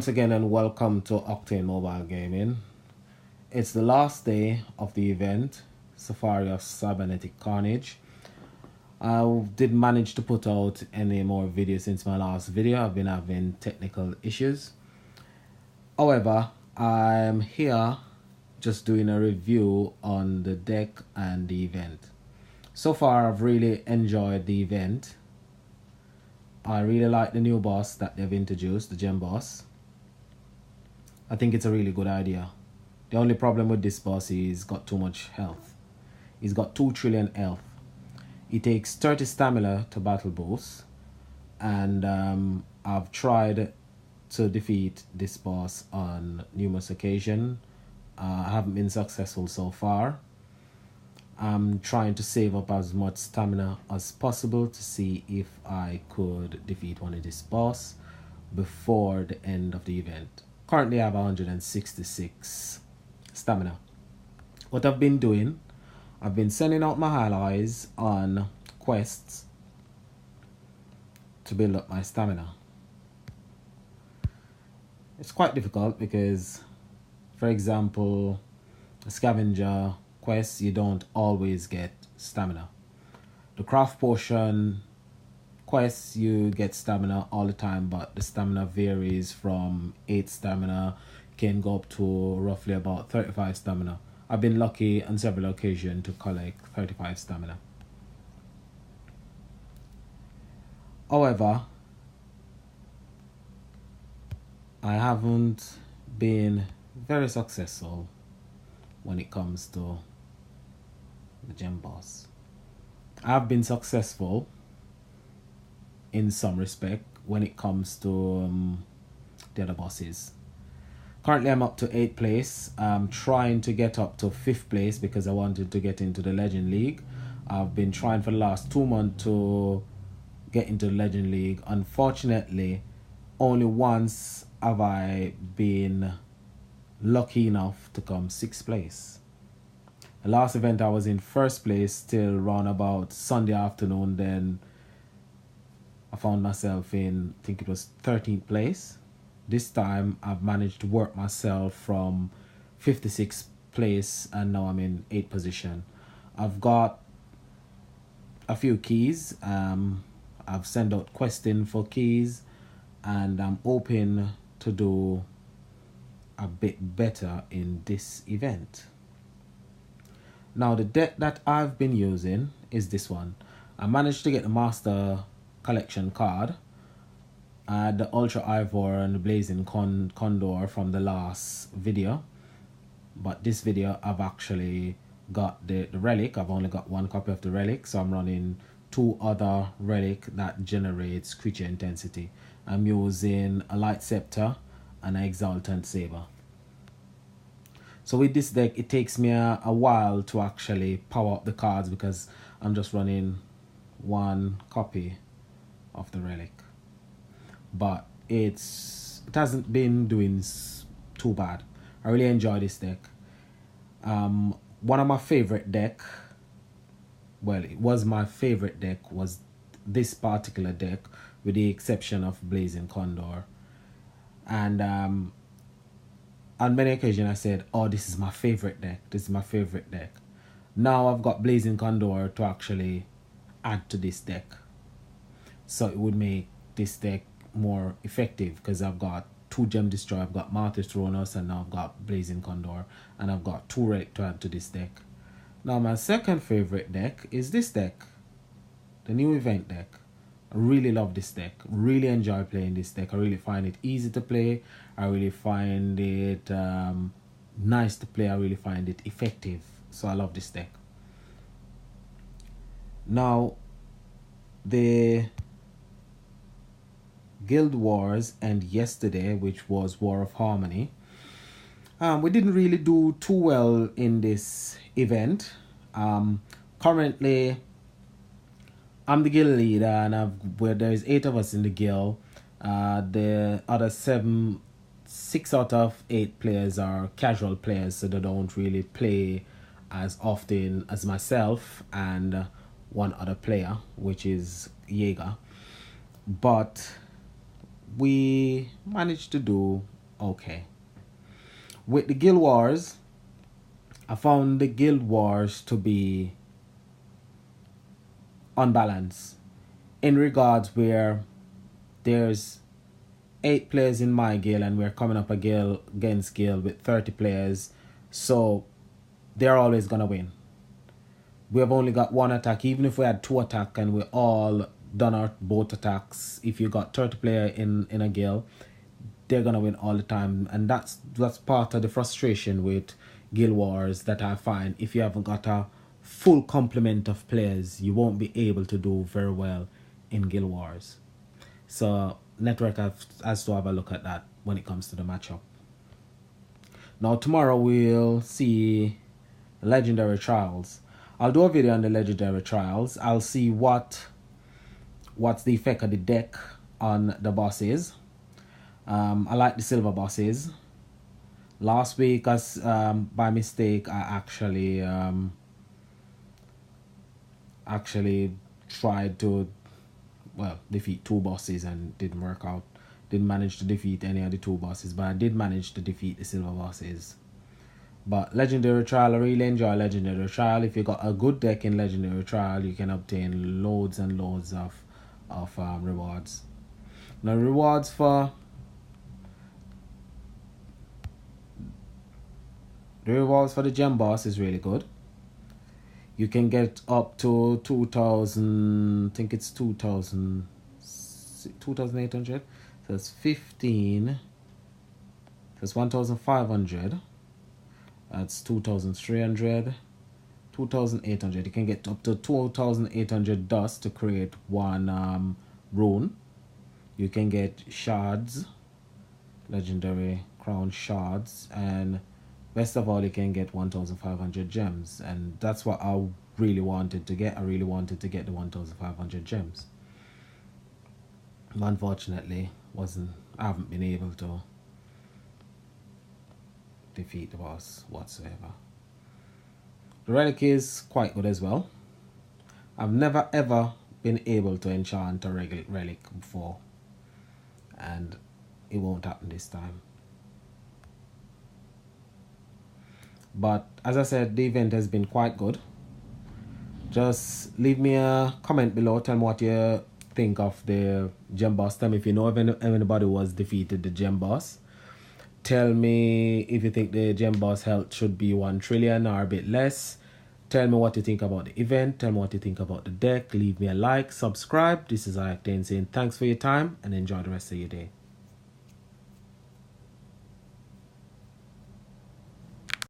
Once again and welcome to Octane Mobile Gaming. It's the last day of the event, Safari of Cybernetic Carnage. I didn't manage to put out any more videos since my last video. I've been having technical issues. However, I'm here just doing a review on the deck and the event. So far, I've really enjoyed the event. I really like the new boss that they've introduced, the gem boss. I think it's a really good idea. The only problem with this boss is he's got too much health. He's got 2 trillion health. He takes 30 stamina to battle boss, and I've tried to defeat this boss on numerous occasions. I haven't been successful so far. I'm trying to save up as much stamina as possible to see if I could defeat one of this boss before the end of the event. Currently I have 166 stamina. What I've been doing, I've been sending out my allies on quests to build up my stamina. It's quite difficult because, for example, a scavenger quest, you don't always get stamina. The craft potion quests, you get stamina all the time, but the stamina varies from 8 stamina, can go up to roughly about 35 stamina. I've been lucky on several occasions to collect 35 stamina. However, I haven't been very successful when it comes to the gem boss. I've been successful in some respect when it comes to the other bosses. Currently I'm up to 8th place. I'm trying to get up to 5th place because I wanted to get into the Legend League. I've been trying for the last 2 months to get into the Legend League. Unfortunately, only once have I been lucky enough to come 6th place. The last event I was in 1st place till round about Sunday afternoon. Then I found myself in, I think it was 13th place. This time I've managed to work myself from 56th place and now I'm in 8th position. I've got a few keys. I've sent out questing for keys and I'm hoping to do a bit better in this event. Now the deck that I've been using is this one. I managed to get the Master Collection card. I had the Ultra Ivor and the Blazing Condor from the last video, but this video I've actually got the relic. I've only got 1 copy of the relic, so I'm running 2 other relic that generates creature intensity. I'm using a Light Scepter and an Exaltant Saber. So with this deck, it takes me a while to actually power up the cards because I'm just running 1 copy of the relic. But it hasn't been doing too bad. I really enjoy this deck. One of my favorite deck, well, it was my favorite deck, was this particular deck with the exception of Blazing Condor. And on many occasions I said, oh, this is my favorite deck. This is my favorite deck. Now I've got Blazing Condor to actually add to this deck. So it would make this deck more effective because I've got 2 Gem Destroyer, I've got Martyr Thronos, and now I've got Blazing Condor, and I've got 2 relic to add to this deck. Now my second favorite deck is this deck, the new event deck. I really love this deck, really enjoy playing this deck. I really find it easy to play. I really find it nice to play. I really find it effective. So I love this deck. Now, the Guild Wars and yesterday, which was War of Harmony, we didn't really do too well in this event. Currently, I'm the guild leader, and where there is 8 of us in the guild. The other 6 out of 8 players are casual players, so they don't really play as often as myself and 1 other player, which is Jaeger. But we managed to do okay. With the Guild Wars, I found the Guild Wars to be unbalanced in regards where there's 8 players in my guild and we're coming up against guild with 30 players, so they're always gonna win. We have only got 1 attack. Even if we had 2 attack and we all done our both attacks, if you got 30 player in a guild, they're gonna win all the time. And that's part of the frustration with Guild Wars that I find. If you haven't got a full complement of players, you won't be able to do very well in Guild Wars. So network has to have a look at that when it comes to the matchup. Now tomorrow we'll see Legendary Trials. I'll do a video on the Legendary Trials. I'll see what's the effect of the deck on the bosses. I like the silver bosses. Last week, as by mistake, I actually tried to defeat 2 bosses and didn't work out. Didn't manage to defeat any of the 2 bosses, but I did manage to defeat the silver bosses. But Legendary Trial, I really enjoy Legendary Trial. If you got a good deck in Legendary Trial, you can obtain loads and loads of rewards. Now rewards for the gem boss is really good. You can get up to 2,000, I think it's 2,800. So it's 15, that's 1,500. That's 2,300, 2,800. You can get up to 2,800 dust to create 1 rune. You can get shards, legendary crown shards, and best of all, you can get 1,500 gems. And that's what I really wanted to get. I really wanted to get the 1,500 gems. Unfortunately, I haven't been able to defeat the boss whatsoever. The relic is quite good as well. I've never ever been able to enchant a relic before, and it won't happen this time. But as I said, the event has been quite good. Just leave me a comment below. Tell me what you think of the gem boss. Tell me if you know if anybody was defeated the gem boss. Tell me if you think the gem boss health should be 1 trillion or a bit less. Tell me what you think about the event. Tell me what you think about the deck. Leave me a like, subscribe. This is Octane saying thanks for your time and enjoy the rest of your day.